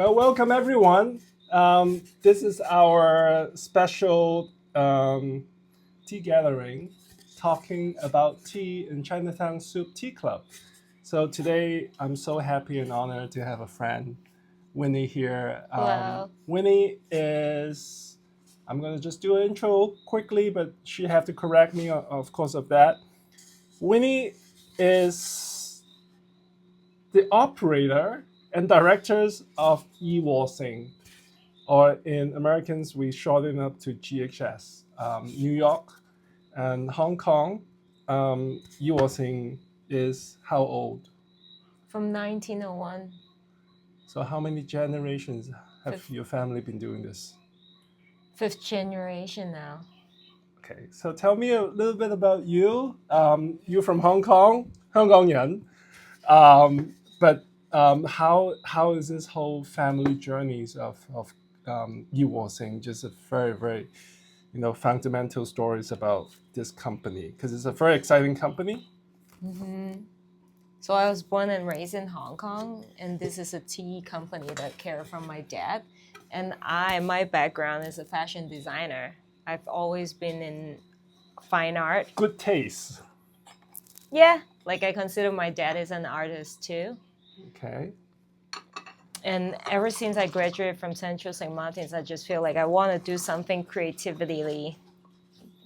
Well, welcome everyone. This is our special tea gathering talking about tea in Chinatown Soup Tea Club. So today I'm so happy and honored to have a friend, Winnie, here. Hello. Winnie is, I'm going to just do an intro quickly, but she have to correct me, of course, of that. Winnie is the operator and directors of Sing, or in Americans, we shorten up to GHS. New York and Hong Kong, Sing is how old? From 1901, So how many generations have fifth, your family been doing this? fifth generation now. Okay, so tell me a little bit about you. You're from Hong Kong, Hong Kong but how is this whole family journeys of Sing just a very fundamental stories about this company because it's a very exciting company. hmm So I was born and raised in Hong Kong, and this is a tea company that care from my dad. And my background is a fashion designer. I've always been in fine art. Good taste. Yeah, like I consider my dad is an artist too. Okay. And ever since I graduated from Central St. Martin's, I just feel like I want to do something creatively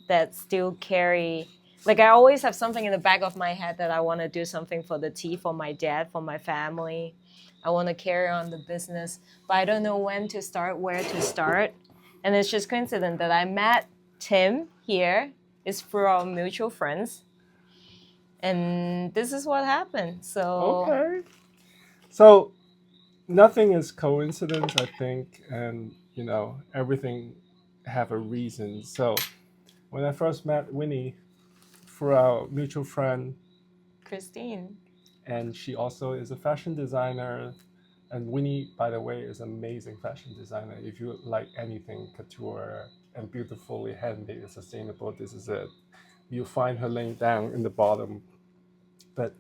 that still carry, like I always have something in the back of my head that I want to do something for the tea, for my dad, for my family. I want to carry on the business, but I don't know when to start, where to start. And it's just coincident that I met Tim here. It's through our mutual friends, and this is what happened. So Okay. So nothing is coincidence, I think, and everything have a reason. So when I first met Winnie through our mutual friend, Christine. and she also is a fashion designer. And Winnie, by the way, is an amazing fashion designer. If you like anything couture and beautifully handmade and sustainable, this is it. You'll find her link down in the bottom. But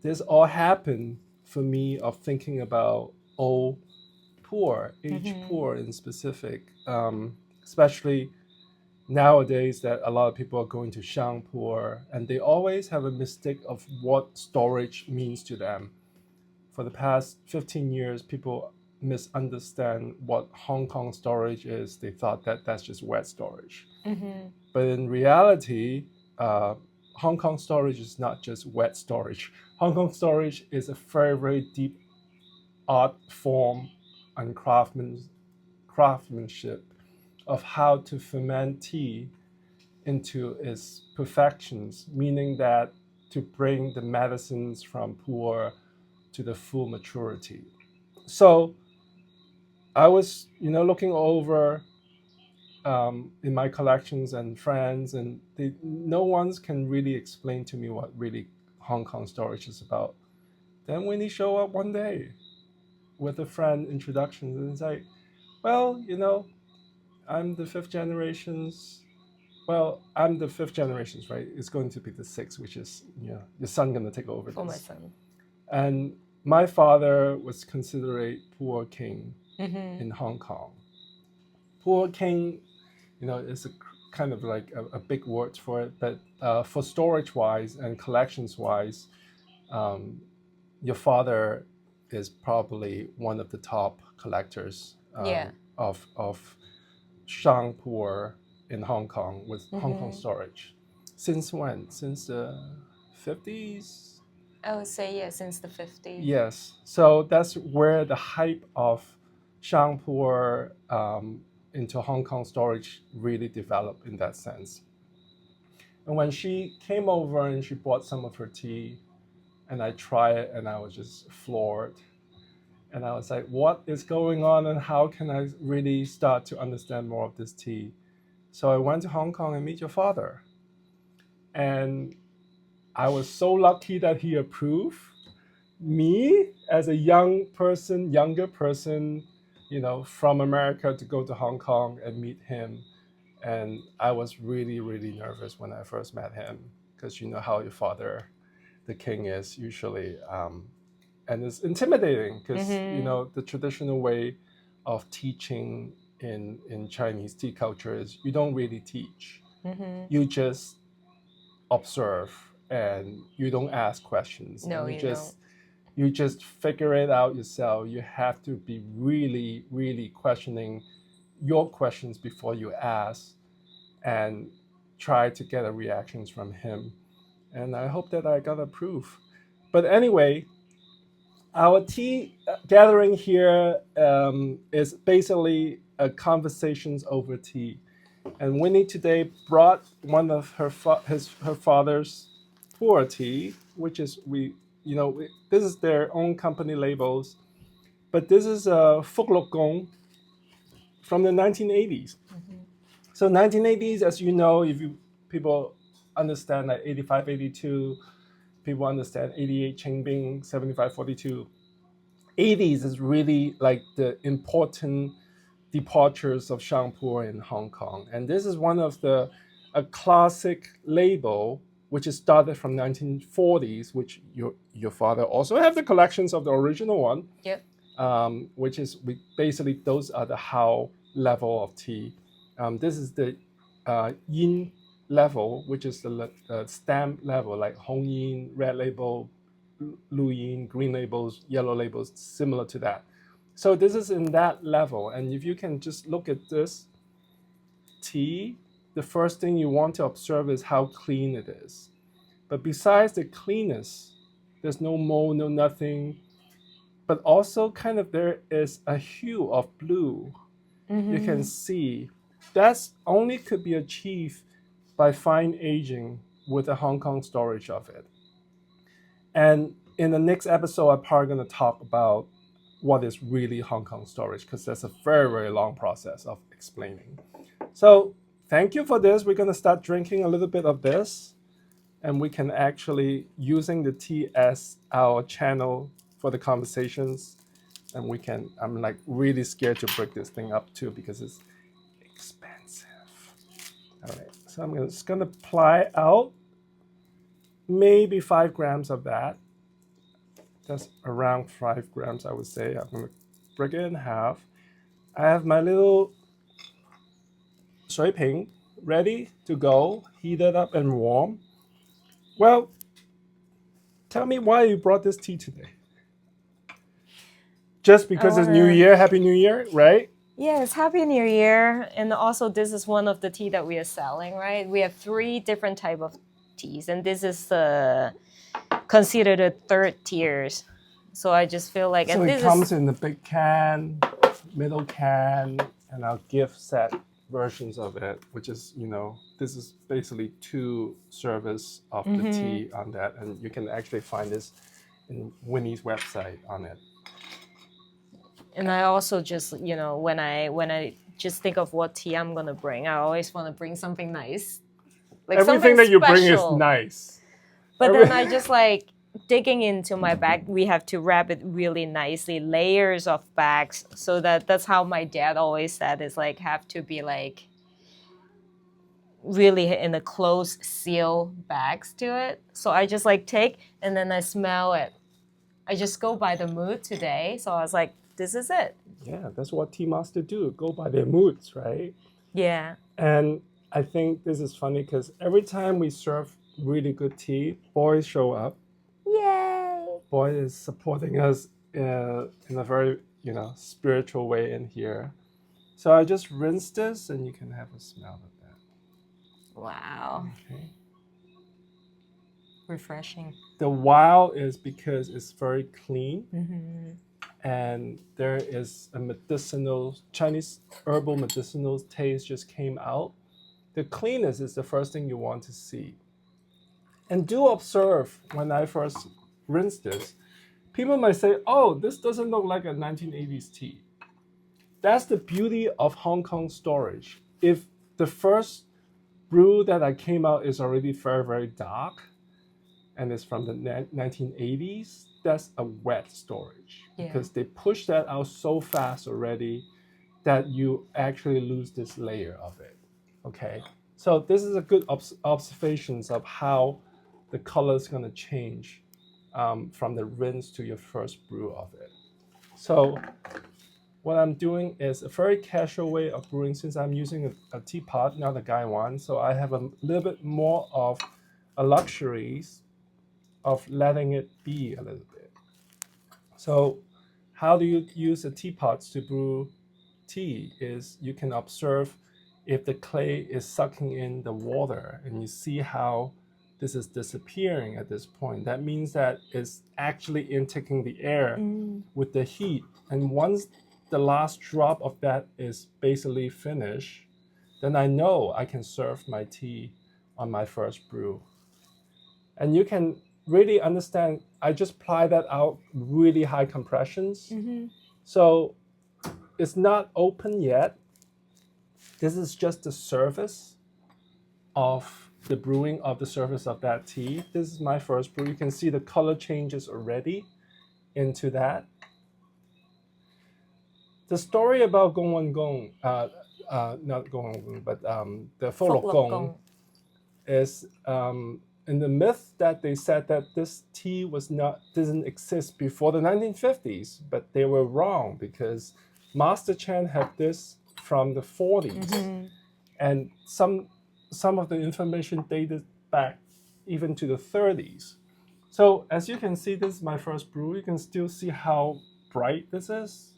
this all happened for me of thinking about old poor, age poor in specific, especially nowadays that a lot of people are going to Shangpoor, and they always have a mistake of what storage means to them. For the past 15 years, people misunderstand what Hong Kong storage is. They thought that that's just wet storage. But in reality, Hong Kong storage is not just wet storage. Hong Kong storage is a very deep art form and craftsmanship of how to ferment tea into its perfections, meaning that to bring the medicines from Puerh to the full maturity. So I was, looking over in my collections and friends, and no one can really explain to me what really Hong Kong storage is about. Then when he showed up one day with a friend introductions, and it's like, well, I'm the fifth generations. Well, I'm the fifth generations, right? It's going to be the sixth, which is your son gonna take over For my this. son. And my father was considered a poor king in Hong Kong. Poor king, is a kind of like a big word for it, but for storage wise and collections wise, um, your father is probably one of the top collectors Yeah. of Shangpoor in Hong Kong with Hong Kong storage. Since when? Since the 50s? I would say, yeah, since the 50s. Yes. So that's where the hype of Shangpoor into Hong Kong storage really developed in that sense. And when she came over and she bought some of her tea, and I tried it, and I was just floored. And I was like, what is going on, and how can I really start to understand more of this tea? So I went to Hong Kong and meet your father. And I was so lucky that he approved me as a younger person, from America to go to Hong Kong and meet him. And I was really, really nervous when I first met him because you know how your father, the king, is usually. and it's intimidating because you know the traditional way of teaching in Chinese tea culture is you don't really teach. You just observe and you don't ask questions. No, and you don't. you just figure it out yourself. You have to be really, really questioning your questions before you ask and try to get a reactions from him. And I hope that I got a proof. But anyway, our tea gathering here is basically a conversations over tea. And Winnie today brought one of her her father's Puerh tea, which is this is their own company labels, but this is a Phuc Gong from the 1980s. So 1980s, as you know, if you people understand like 85, 82, people understand 88 Qingbing, 75, 42. 80s is really like the important departures of Shangpu in Hong Kong. And this is one of a classic label, which is started from 1940s, which your father also have the collections of the original one. Yep. Which is basically those are the Hao level of tea. This is the Yin level, which is the stamp level, like Hong Yin, red label, Lu Yin, green labels, yellow labels, similar to that. So this is in that level. And if you can just look at this tea, the first thing you want to observe is how clean it is. But besides the cleanness, there's no mold, no nothing. But also kind of there is a hue of blue. You can see that's only could be achieved by fine aging with a Hong Kong storage of it. And in the next episode, I'm probably going to talk about what is really Hong Kong storage, because that's a very, very long process of explaining. So thank you for this. We're going to start drinking a little bit of this, and we can actually using the tea as our channel for the conversations. And we can, I'm like really scared to break this thing up too, because it's expensive. All right, so I'm just going to apply out maybe 5 grams of that. That's around 5 grams, I would say. I'm going to break it in half. I have my little shui ping ready to go, heated up and warm. Well, tell me why you brought this tea today. Just because it's New Year, Happy New Year, right? Yes, Happy New Year. And also this is one of the tea that we are selling, right? We have 3 different type of teas, and this is considered a third tiers. So I just feel like... So it comes in the big can, middle can, and our gift set versions of it, which is, this is basically 2 service of the tea on that. And you can actually find this in Winnie's website on it. And I also just, when I just think of what tea I'm going to bring, I always want to bring something nice. Like everything that you bring is nice. But then I just like digging into my bag, we have to wrap it really nicely, layers of bags. So that's how my dad always said, is like have to be like really in a closed seal bags to it. So I just like take and then I smell it. I just go by the mood today. So I was like, this is it. Yeah, that's what tea masters do. Go by their moods, right? Yeah. And I think this is funny because every time we serve really good tea, boys show up. Yay! Boy is supporting us in a very, spiritual way in here. So I just rinse this and you can have a smell of that. Wow. Okay. Refreshing. The wow is because it's very clean. And there is a medicinal, Chinese herbal medicinal taste just came out. The cleanness is the first thing you want to see. And do observe when I first rinse this, people might say, oh, this doesn't look like a 1980s tea. That's the beauty of Hong Kong storage. If the first brew that I came out is already very, very dark, and it's from the 1980s, that's a wet storage. Yeah. Because they push that out so fast already that you actually lose this layer of it. Okay, so this is a good observations of how the color is going to change from the rinse to your first brew of it. So what I'm doing is a very casual way of brewing, since I'm using a teapot, not a gaiwan. So I have a little bit more of a luxuries of letting it be a little bit. So how do you use the teapots to brew tea is you can observe if the clay is sucking in the water, and you see how this is disappearing at this point. That means that it's actually intaking the air with the heat. And once the last drop of that is basically finished, then I know I can serve my tea on my first brew. And you can really understand, I just apply that out really high compressions. So it's not open yet. This is just the surface of the brewing of the surface of that tea. This is my first brew. You can see the color changes already into that. The story about Gong Wen Gong, not Gong Wen Gong, but the Pho Lok Gong is in the myth that they said that this tea didn't exist before the 1950s, but they were wrong, because Master Chen had this from the 40s, and some of the information dated back even to the 30s. So as you can see, this is my first brew. You can still see how bright this is,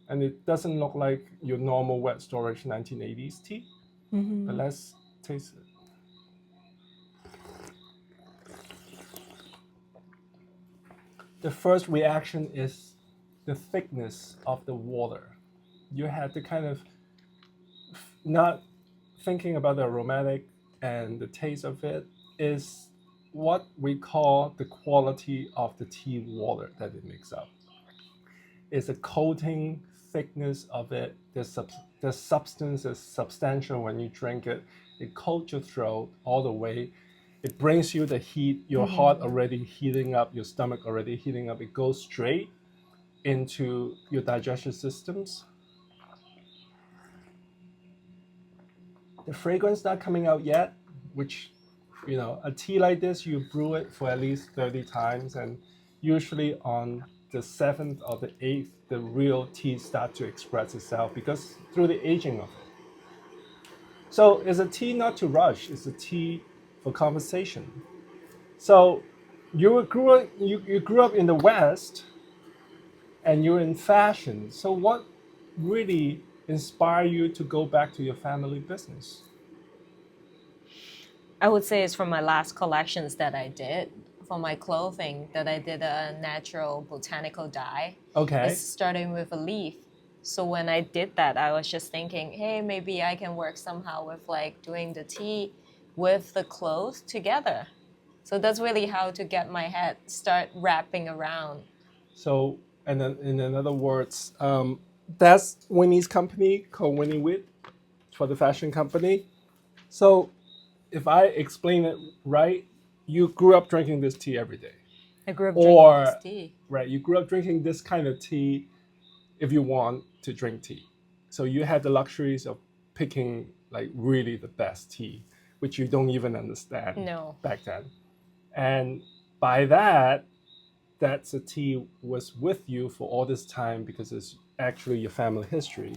and it doesn't look like your normal wet storage 1980s tea. But let's taste it. The first reaction is the thickness of the water. You have to kind of not thinking about the aromatic and the taste of it, is what we call the quality of the tea water that it makes up. It's a coating thickness of it. The substance is substantial when you drink it. It coats your throat all the way. It brings you the heat, your heart already heating up, your stomach already heating up. It goes straight into your digestive systems. The fragrance not coming out yet, which, a tea like this, you brew it for at least 30 times, and usually on the 7th or the 8th, the real tea starts to express itself, because through the aging of it. So it's a tea not to rush, it's a tea for conversation. So you grew up in the West, and you're in fashion. So what really inspired you to go back to your family business? I would say it's from my last collections that I did for my clothing, that I did a natural botanical dye. Okay. It's starting with a leaf. So when I did that, I was just thinking, hey, maybe I can work somehow with like doing the tea with the clothes together. So that's really how to get my head start wrapping around. So, and then in other words, that's Winnie's company called Winnie Witt for the fashion company. So, if I explain it right, you grew up drinking this tea every day. I grew up drinking this tea. Right, you grew up drinking this kind of tea if you want to drink tea. So you had the luxuries of picking like really the best tea, which you don't even understand back then. And by that, that's a tea was with you for all this time, because it's actually your family history,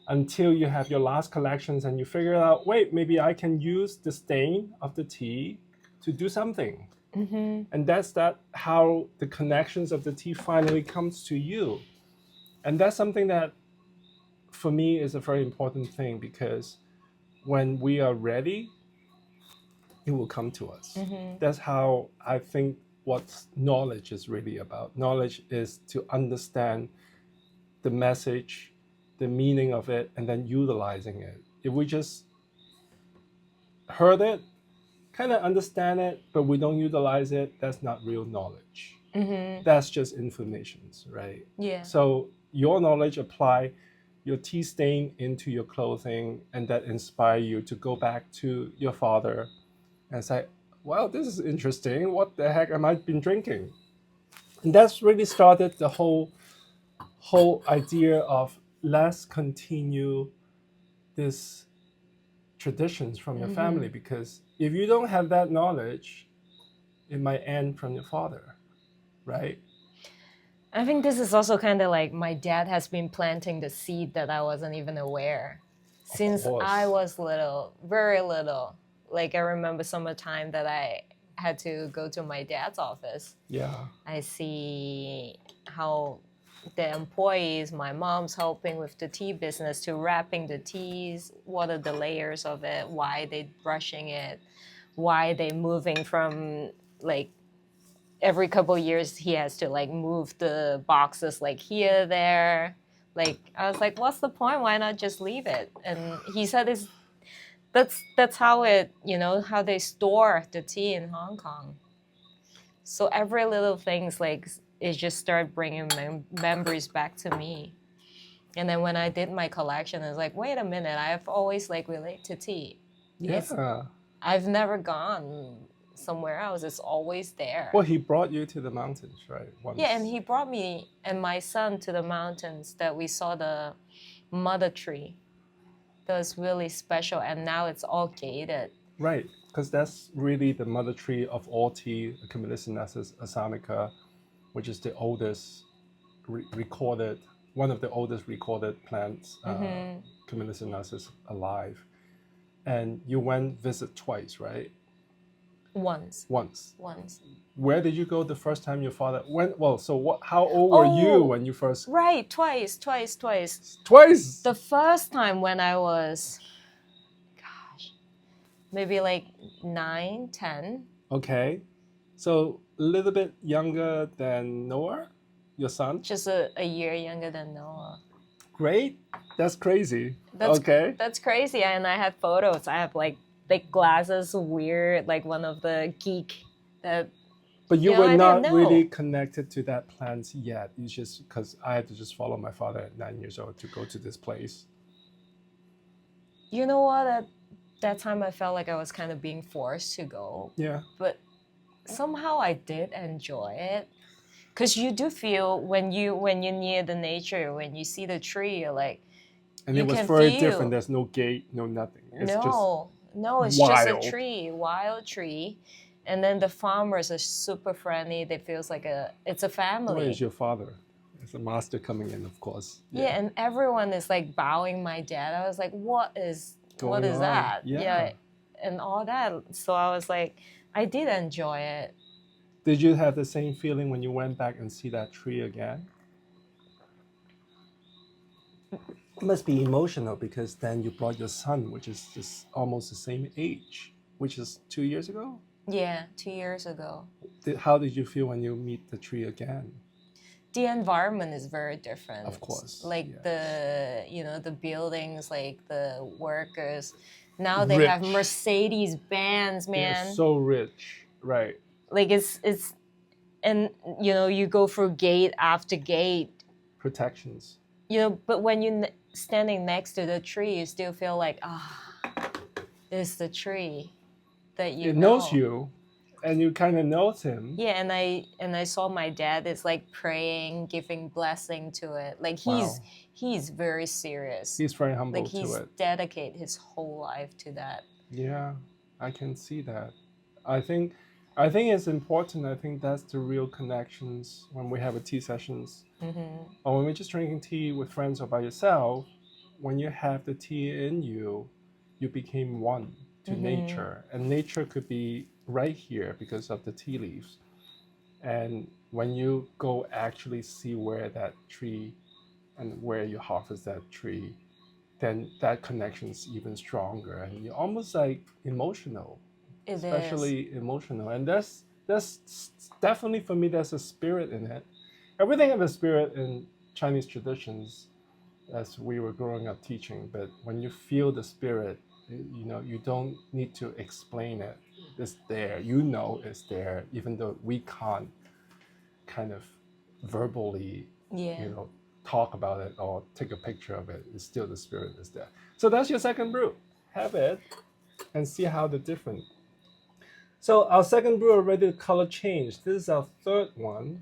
until you have your last collections and you figure out, wait, maybe I can use the stain of the tea to do something. And that's how the connections of the tea finally comes to you. And that's something that for me is a very important thing, because when we are ready, it will come to us. That's how I think what knowledge is really about. Knowledge is to understand the message, the meaning of it, and then utilizing it. If we just heard it, kind of understand it, but we don't utilize it, that's not real knowledge. That's just information, right? Yeah. So your knowledge apply your tea stain into your clothing, and that inspire you to go back to your father and say, wow, this is interesting. What the heck am I been drinking? And that's really started the whole idea of let's continue this traditions from your family, because if you don't have that knowledge, it might end from your father, right? I think this is also kind of like my dad has been planting the seed that I wasn't even aware since I was little, very little. Like I remember summertime that I had to go to my dad's office. Yeah. I see how the employees, my mom's helping with the tea business to wrapping the teas, what are the layers of it, why they brushing it, why they moving from like every couple of years he has to like move the boxes like here, there. Like I was like, what's the point? Why not just leave it? And he said that's how it, you know, how they store the tea in Hong Kong. So every little things like it just started bringing memories back to me. And then when I did my collection, I was like, wait a minute, I've always like related to tea. Yeah. I've never gone somewhere else. It's always there. Well, he brought you to the mountains, right? Once. Yeah, and he brought me and my son to the mountains that we saw the mother tree. That was really special, and now it's all gated. Right, because that's really the mother tree of all tea, Camellicinus asanica, which is the oldest recorded, one of the oldest recorded plants, Camellicinus alive. And you went visit twice, right? Once. Where did you go the first time your father went? Well, so what? How old were you when you first? Right, twice. Twice. The first time when I was, maybe like 9, 10. Okay, so a little bit younger than Noah, your son. Just a year younger than Noah. Great, that's crazy. That's crazy, and I had photos. I have like thick glasses, weird, like one of the geek that. But you were not really connected to that plant yet. It's just because I had to just follow my father at 9 years old to go to this place. You know what? At that time, I felt like I was kind of being forced to go. Yeah. But somehow I did enjoy it. Because you do feel when you're near the nature, when you see the tree, you're like. And it was very different. There's no gate, no nothing. It's just a tree, wild tree. And then the farmers are super friendly. It feels like it's a family. Where is your father? It's a master coming in, of course. Yeah, and everyone is like bowing my dad. I was like, what is that? Yeah, and all that. So I was like, I did enjoy it. Did you have the same feeling when you went back and see that tree again? It must be emotional because then you brought your son, which is just almost the same age, which is 2 years ago? Yeah, 2 years ago. How did you feel when you meet the tree again? The environment is very different. Of course. Like the buildings, like the workers. Now they have Mercedes Benz, man. They're so rich, right? Like it's and you go through gate after gate. Protections. But when you're standing next to the tree, you still feel like, this is the tree that you know. It knows you, and you kind of knows him. Yeah, and I saw my dad is like praying, giving blessing to it. Like he's very serious. He's very humble to it. Like he's dedicated his whole life to that. Yeah, I can see that. I think it's important. I think that's the real connections when we have a tea sessions. Or when we're just drinking tea with friends or by yourself, when you have the tea in you, you became one to nature. And nature could be right here because of the tea leaves. And when you go actually see where that tree and where you harvest that tree, then that connection is even stronger. And you're almost like emotional. Especially emotional. And that's definitely, for me, there's a spirit in it. Everything has a spirit in Chinese traditions as we were growing up teaching, but when you feel the spirit, you don't need to explain it. It's there. It's there, even though we can't kind of verbally, talk about it or take a picture of it. It's still the spirit is there. So that's your second brew. Have it and see how they're different. So our second brew already the color changed. This is our third one.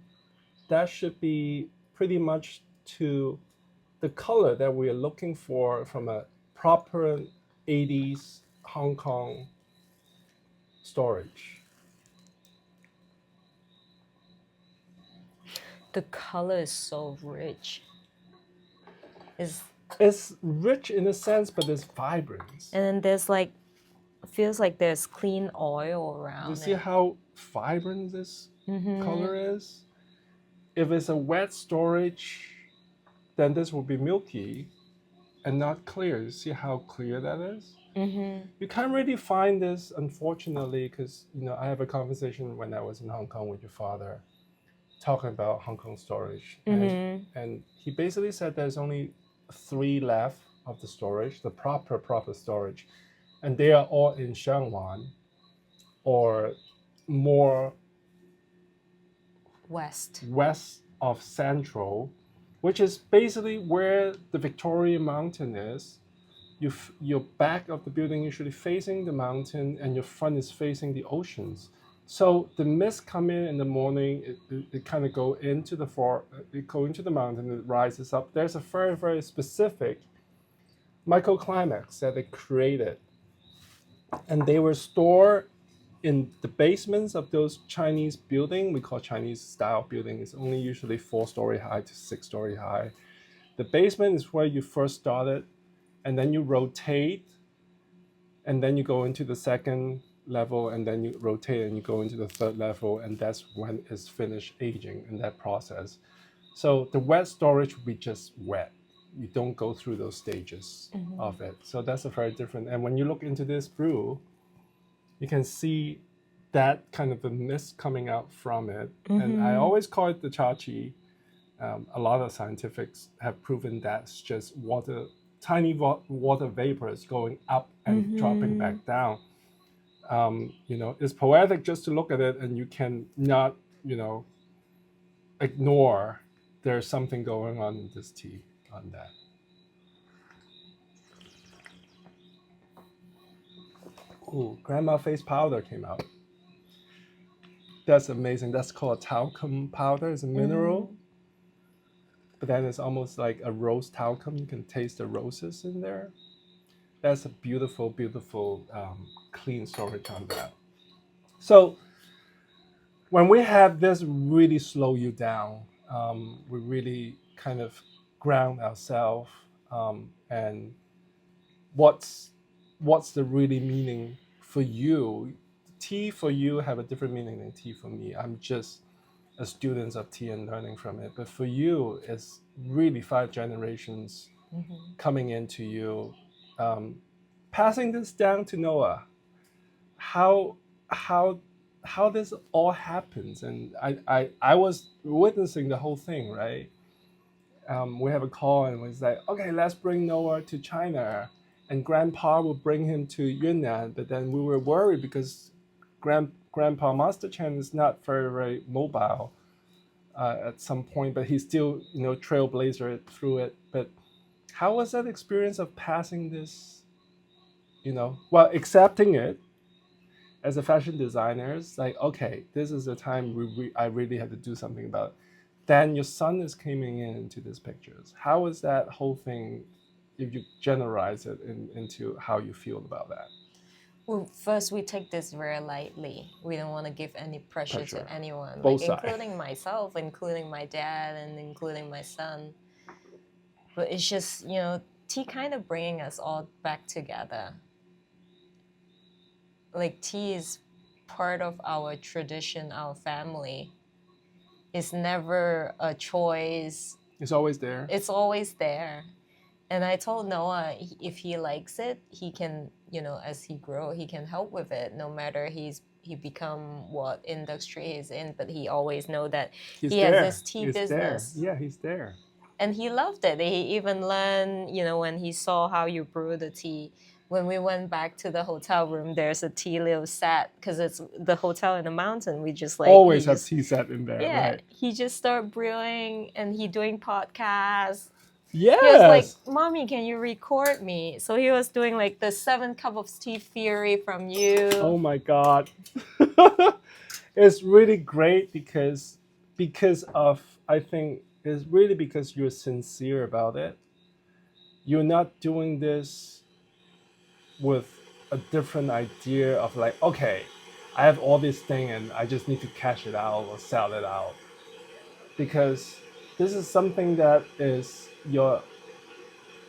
That should be pretty much to the color that we are looking for from a proper 80s Hong Kong storage. The color is so rich. It's rich in a sense, but there's vibrance. And then there's like, feels like there's clean oil around You see it. how vibrant this color is? If it's a wet storage, then this will be milky and not clear. You see how clear that is? You can't really find this, unfortunately, because I have a conversation when I was in Hong Kong with your father, talking about Hong Kong storage, and he basically said there's only 3 left of the storage, the proper storage, and they are all in Shangwan or more West of Central, which is basically where the Victoria Mountain is. Your back of the building usually facing the mountain, and your front is facing the oceans. So the mist come in the morning. It kind of go into the mountain. It rises up. There's a very very specific microclimates that they created, and they were stored in the basements of those Chinese building. We call Chinese style building. It's only usually 4-story high to 6-story high. The basement is where you first started, and then you rotate, and then you go into the second level, and then you rotate and you go into the third level, and that's when it's finished aging in that process. So the wet storage will be just wet. You don't go through those stages of it. So that's a very different. And when you look into this brew, you can see that kind of a mist coming out from it. And I always call it the chachi. A lot of scientifics have proven that's just tiny water vapors going up and dropping back down. It's poetic just to look at it, and you can not, ignore there's something going on in this tea on that. Ooh, grandma face powder came out. That's amazing. That's called talcum powder. It's a mineral. But then it's almost like a rose talcum. You can taste the roses in there. That's a beautiful, beautiful, clean storage on that. So when we have this really slow you down, we really kind of ground ourselves, and what's the really meaning for you. Tea for you have a different meaning than tea for me. I'm just a student of tea and learning from it. But for you, it's really 5 generations coming into you, passing this down to Noah. How this all happens, and I was witnessing the whole thing, right? We have a call, and it was like, okay, let's bring Noah to China, and Grandpa will bring him to Yunnan. But then we were worried because Grandpa Master Chen is not very very mobile at some point, but he's still trailblazer through it. But how was that experience of passing this? Well, accepting it as a fashion designer, it's like, okay, this is the time I really have to do something about it. Then your son is coming into these pictures. How is that whole thing, if you generalize it into how you feel about that? Well, first we take this very lightly. We don't want to give any pressure to anyone, Both like sides. including myself, including my dad, and including my son. But it's just, tea kind of bringing us all back together. Like, tea is part of our tradition, our family. It's never a choice. It's always there. It's always there. And I told Noah, if he likes it, he can, as he grow, he can help with it. No matter he become what industry he's in, but he always know that he has this tea business. Yeah, he's there. And he loved it. He even learned, when he saw how you brew the tea. When we went back to the hotel room, there's a tea little set, because it's the hotel in the mountain. We just always have tea set in there. Yeah, right. He just started brewing, and he doing podcasts. Yes. He was like, "Mommy, can you record me?" So he was doing like the 7 cup of tea theory from you. Oh my God. It's really great because of, I think, it's really because you're sincere about it. You're not doing this with a different idea of like, okay, I have all this thing and I just need to cash it out or sell it out. because this is something that is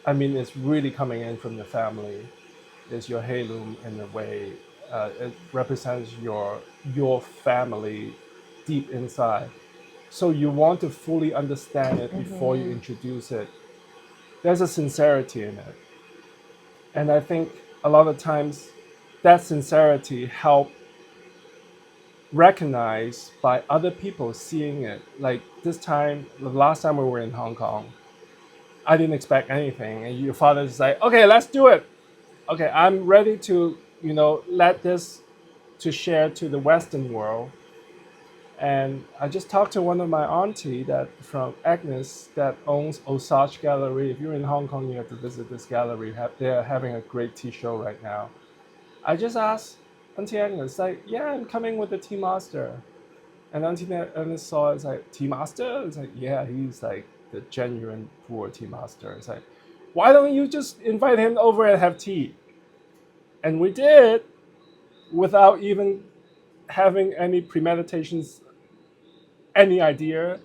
it's really coming in from your family. It's your heirloom in a way. It represents your family deep inside. So you want to fully understand it before you introduce it. There's a sincerity in it. And I think a lot of times that sincerity help recognized by other people seeing it. Like this time, the last time we were in Hong Kong, I didn't expect anything. And your father is like, okay, let's do it. Okay, I'm ready to, let this to share to the Western world. And I just talked to one of my auntie that from Agnes that owns Osage Gallery. If you're in Hong Kong, you have to visit this gallery. They're having a great tea show right now. I just asked Auntie Agnes, like, yeah, I'm coming with the tea master. And Auntie Agnes saw it, it's like, tea master? It's like, yeah, he's like the genuine Puerh tea master. It's like, why don't you just invite him over and have tea? And we did without even having any premeditations, any idea.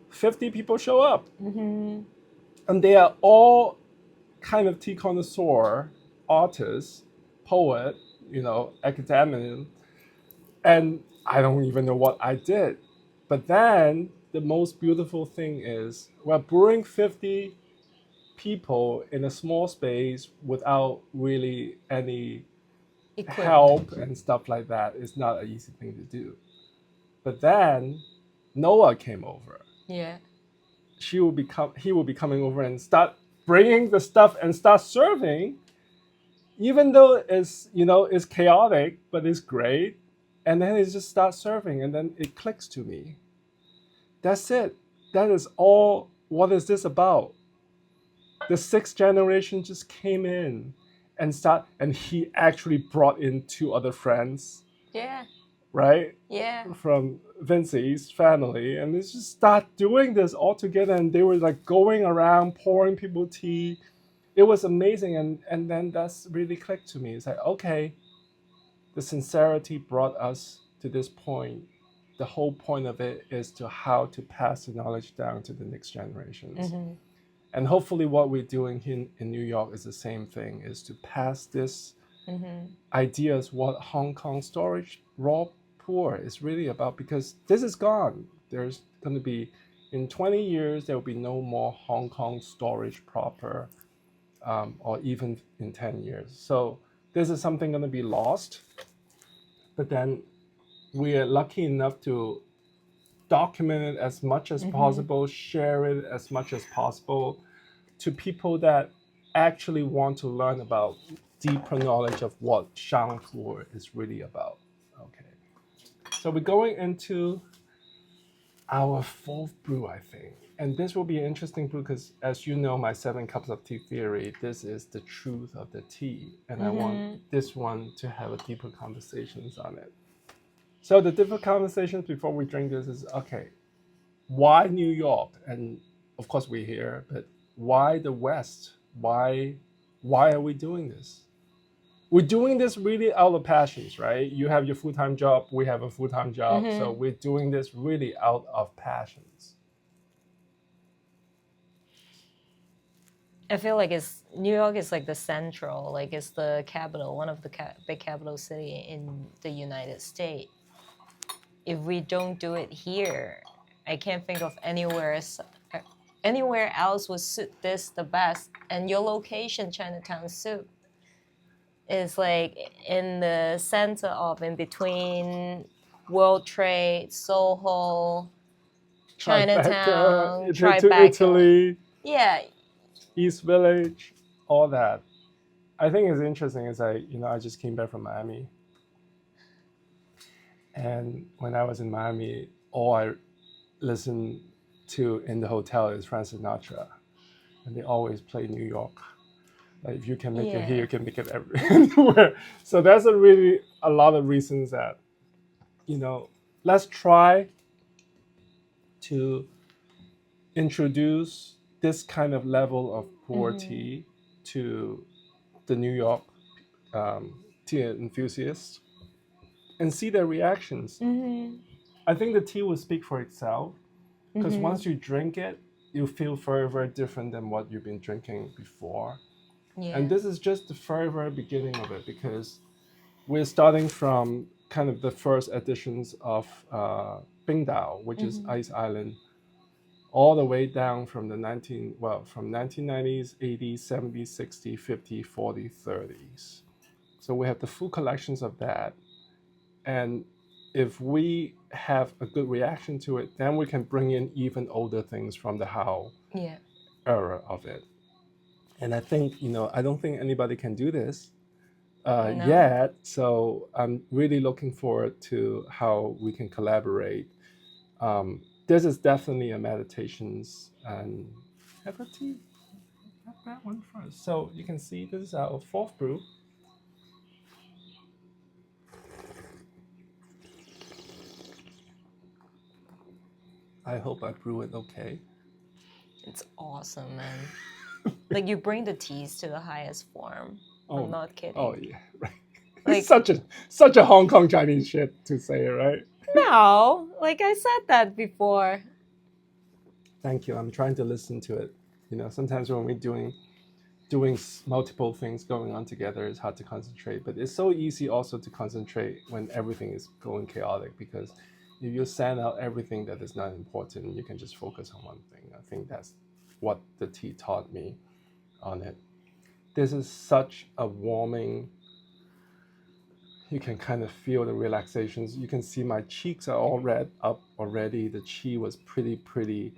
50 people show up. Mm-hmm. And they are all kind of tea connoisseur, artists, poet, academic. And I don't even know what I did. But then the most beautiful thing is we're brewing 50 people in a small space without really any Equipment. help and stuff like that is not an easy thing to do. But then Noah came over. Yeah. He will be coming over and start bringing the stuff and start serving, even though it's chaotic, but it's great. And then it just starts serving, and then it clicks to me. That's it. That is all. What is this about? The sixth generation just came in and he actually brought in two other friends, Yeah. right? Yeah. From Vincey's family, and they just start doing this all together, and they were like going around pouring people tea. It was amazing, and then that's really clicked to me. It's like, okay, the sincerity brought us to this point. The whole point of it is to how to pass the knowledge down to the next generations. Mm-hmm. And hopefully what we're doing here in New York is the same thing, is to pass this ideas what Hong Kong storage raw puerh is really about, because this is gone. There's going to be, in 20 years, there will be no more Hong Kong storage proper, or even in 10 years. So this is something going to be lost. But then we are lucky enough to document it as much as possible, share it as much as possible to people that actually want to learn about deeper knowledge of what Shang Puerh is really about. Okay. So we're going into our fourth brew, I think. And this will be an interesting brew because, as you know, my 7 cups of tea theory, this is the truth of the tea. And I want this one to have a deeper conversations on it. So the deeper conversations before we drink this is, okay, why New York? And of course we're here, but why the West? Why are we doing this? We're doing this really out of passions, right? You have your full-time job, we have a full-time job. So we're doing this really out of passions. I feel like New York is like the central, like it's the capital, one of the big capital city in the United States. If we don't do it here, I can't think of anywhere else would suit this the best. And your location, Chinatown Soup, is like in the center of, in between World Trade, Soho, Chinatown, To Italy, yeah, East Village, all that. I think it's interesting is I just came back from Miami. And when I was in Miami, all I listened to in the hotel is Frank Sinatra. And they always play New York. Like if you can make it here, you can make it everywhere. So there's a lot of reasons that, let's try to introduce this kind of level of puerh tea to the New York tea enthusiasts and see their reactions. I think the tea will speak for itself. because once you drink it, you feel very, very different than what you've been drinking before. Yeah. And this is just the very, very beginning of it, because we're starting from kind of the first editions of Bingdao, which is Ice Island, all the way down from the 1990s, 80s, 70s, 60s, 50s, 40s, 30s. So we have the full collections of that. And if we have a good reaction to it, then we can bring in even older things from the Hao era of it. And I think, I don't think anybody can do this yet. So I'm really looking forward to how we can collaborate. This is definitely a meditations and have a tea. Have that one first. So you can see this is our fourth brew. I hope I brew it okay. It's awesome, man. Like, you bring the teas to the highest form. I'm not kidding. Oh yeah, right. Like, it's such a Hong Kong Chinese shit to say, right? No, like I said that before. Thank you. I'm trying to listen to it. Sometimes when we're doing multiple things going on together, it's hard to concentrate. But it's so easy also to concentrate when everything is going chaotic, because if you send out everything that is not important, you can just focus on one thing. I think that's what the tea taught me on it. This is such a warming. You can kind of feel the relaxations. You can see my cheeks are all red up already. The qi was pretty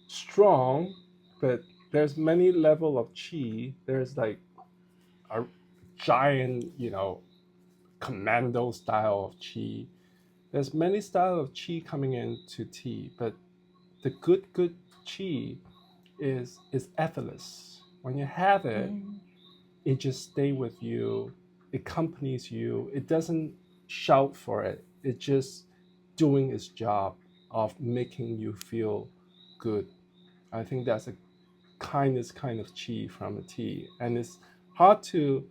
strong, but there's many level of qi. There's like a giant, commando style of qi. There's many style of qi coming into tea, but the good qi is effortless. When you have it, it just stay with you. It accompanies you. It doesn't shout for it. It's just doing its job of making you feel good. I think that's a kindest kind of qi from a tea. And it's hard to,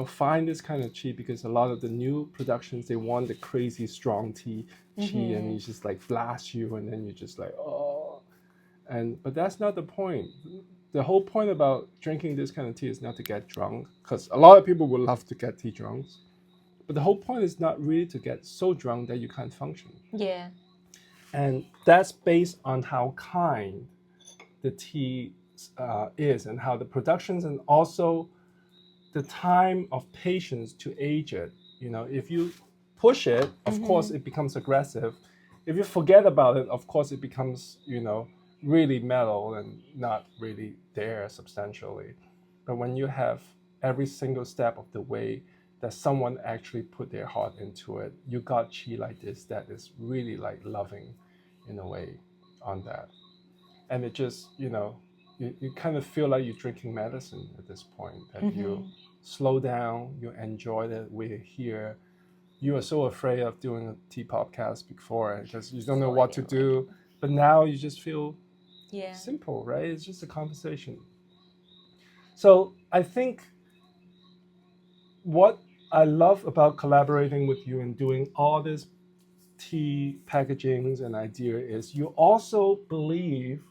find this kind of qi, because a lot of the new productions, they want the crazy strong tea qi, and you just like blast you, and then you're just like, oh. But that's not the point. The whole point about drinking this kind of tea is not to get drunk, because a lot of people would love to get tea drunk. But the whole point is not really to get so drunk that you can't function. Yeah. And that's based on how kind the tea is, and how the productions, and also the time of patience to age it. If you push it, of course it becomes aggressive. If you forget about it, of course it becomes, really mellow and not really there substantially. But when you have every single step of the way that someone actually put their heart into it, you got qi like this that is really like loving in a way on that. And it just, you kind of feel like you're drinking medicine at this point, that you slow down, you enjoy that we're here. You were so afraid of doing a tea podcast before because you don't know what to do, but now you just feel simple, right? It's just a conversation. So I think what I love about collaborating with you and doing all this tea packagings and idea is you also believe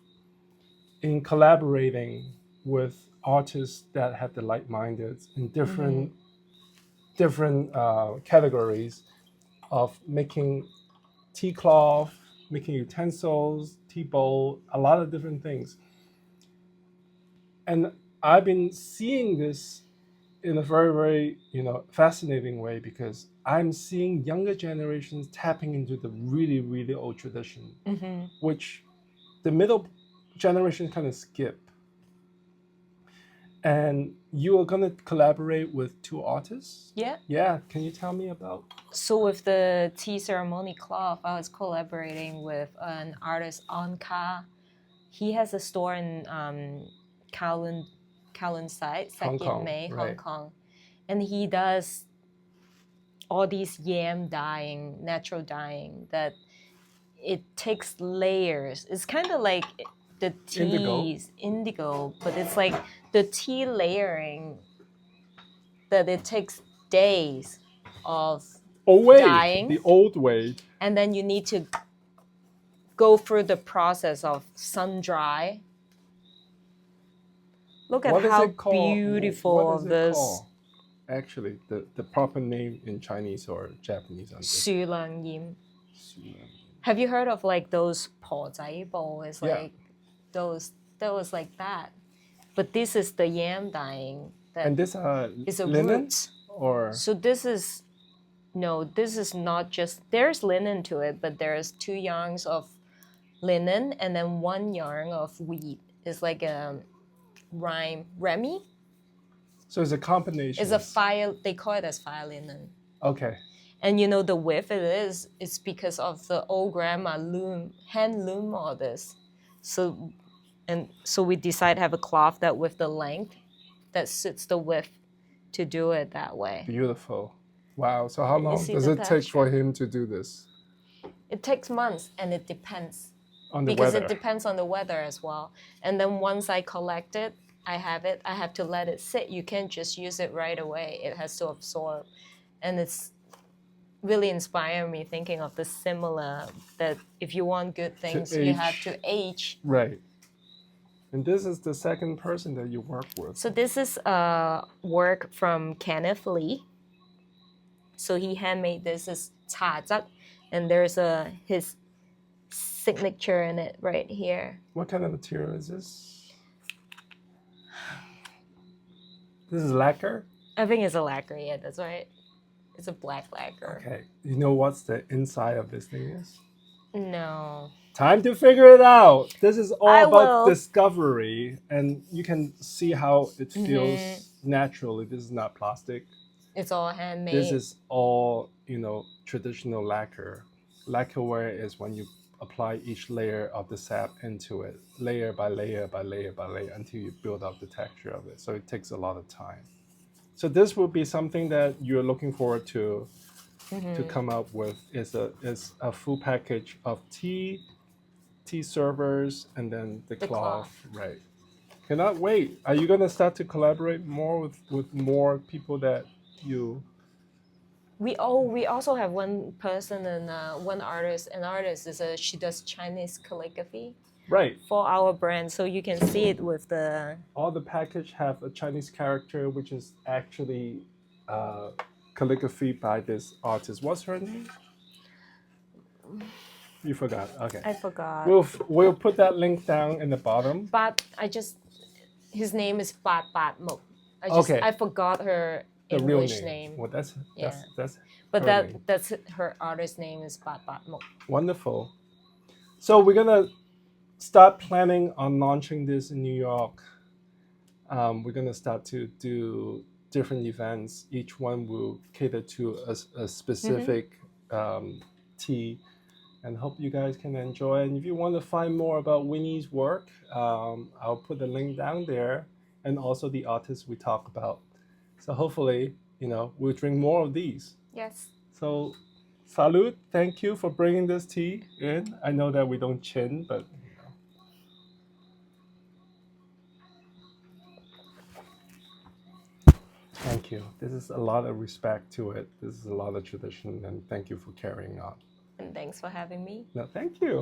in collaborating with artists that have the like-minded in different categories of making tea cloth, making utensils, tea bowl, a lot of different things. And I've been seeing this in a very, very, fascinating way, because I'm seeing younger generations tapping into the really, really old tradition, which the middle generation kind of skip. And you are going to collaborate with two artists? Yeah. Can you tell me about? So with the tea ceremony cloth, I was collaborating with an artist, Anka. He has a store in Kowloon side, Second May, Hong Kong. And he does all these yam dyeing, natural dyeing, that it takes layers. It's kind of like the teas, indigo, but it's like the tea layering that it takes days of dyeing. The old way. And then you need to go through the process of sun dry. Look at What is how it called? beautiful What is it this called? Actually, the proper name in Chinese or Japanese on this. 樹亮染. Sulan. Have you heard of like those 婆仔布? It's Yeah. like those, that was like that. But this is the yam dyeing. That And this is a linen root. or So this is, no, this is not just, there's linen to it, but there's 2 yarns of linen and then 1 yarn of wheat. It's like a remy. so it's a combination. It's a fire, they call it as fire linen. Okay. And you know the width it is, it's because of the old grandma hand loom all this. So we decide to have a cloth that with the length that suits the width to do it that way. Beautiful. Wow. So how long see does the it take for texture? him to do this? It takes months and it depends. On the Because weather. it depends on the weather as well. And then once I collect it, I have to let it sit. You can't just use it right away. It has to absorb. And it's really inspired me thinking of the similar, that if you want good things, you have to age. Right. And this is the second person that you work with. So this is work from Kenneth Lee. So he handmade this is 茶則, and there's his signature in it right here. What kind of material is this? This is lacquer? I think it's a lacquer, yeah, that's right. It's a black lacquer. Okay. You know what's the inside of this thing is? No. Time to figure it out. This is all I about will. discovery, and you can see how it feels naturally. This is not plastic. It's all handmade. This is all, traditional lacquer. Lacquerware is when you apply each layer of the sap into it, layer by layer by layer by layer, until you build up the texture of it. So it takes a lot of time. So this will be something that you're looking forward to come up with is a full package of tea servers, and then the cloth. Right. Cannot wait. Are you gonna start to collaborate more with more people that you? We also have one person and one artist. An artist she does Chinese calligraphy. Right. For our brand, so you can see it with the. All the package have a Chinese character, which is actually calligraphy by this artist. What's her name? You forgot. Okay. I forgot. We'll put that link down in the bottom. But his name is Bat Muk. I forgot her The English real name. Well, that's But her name. that's her artist name is Bat Muk. Wonderful. So we're gonna start planning on launching this in New York. We're gonna start to do different events. Each one will cater to a specific tea, and hope you guys can enjoy. And if you want to find more about Winnie's work, I'll put the link down there, and also the artists we talk about. So hopefully, we'll drink more of these. Yes. So, salud. Thank you for bringing this tea in. I know that we don't Chen, but thank you. This is a lot of respect to it. This is a lot of tradition, and thank you for carrying on. And thanks for having me. No, thank you.